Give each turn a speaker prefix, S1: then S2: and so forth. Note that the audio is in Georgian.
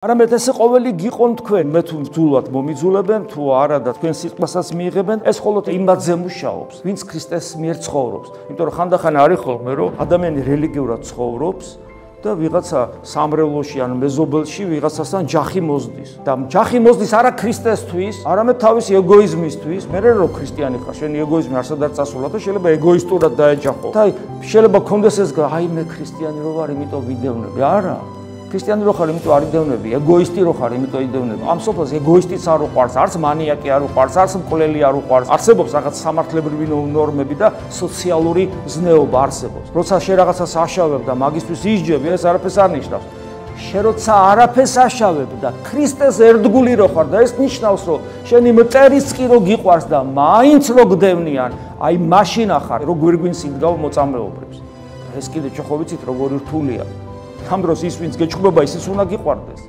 S1: არამედ ესე ყოველი გიყონ თქვენ, მე თუ ბძულად მომიძულებენ, თუ არა და თქვენ სიტყვასაც მიიღებენ, ეს მხოლოდ იმაზე მუშაობს, ვინც ქრისტეს მიერ ცხოვრობს. იმიტომ რომ ხანდახან არის ხოლმე, რომ ადამიანი რელიგიურად ცხოვრობს და ვიღაცა სამრევლოში ან მეზობელში ვიღაცასთან ჯახი მოზდის. და ჯახი მოზდის არა ქრისტესთვის, არამედ თავისი ეგოიზმისთვის. მე რო ქრისტიანი ხარ, შენი ეგოიზმი არსად არ წასულა და შეიძლება ეგოისტურად დაეჯახო. და შეიძლება გქონდეს ეს აი მე ქრისტიანი რო ვარ, იმიტომ ვიდევნები. არა. ქრისტიანი რო ხარ, იმიტომ არ იდევნები, ეგოისტი რო ხარ, იმიტომ იდევნები. ამ სოფელს ეგოისტიც არ უყვარს, არც მანიაკი არ უყვარს, არც მკვლელი არ უყვარს. არსებობს რაღაც სამართლებრივი ნორმები და სოციალური ზნეობა არსებობს. როცა შენ რაღაცას აშავებ და მაგისთვის ისჯები, ეს არაფერს არ ნიშნავს. შენ როცა არაფერს აშავებ და ქრისტეს ერთგული რო ხარ და ეს ნიშნავს, რომ შენი მტერიც კი რო გიყვარს და მაინც რო გდევნიან, აი მაშინ ახარ, რო გვირგვინს იდგავ მოწამეობრებს. ეს კიდე ჩოხოვიცით როგორი რთულია. ამ დროს ის ვინც გეჩხუბება, ისიც უნდა გიყვარდეს.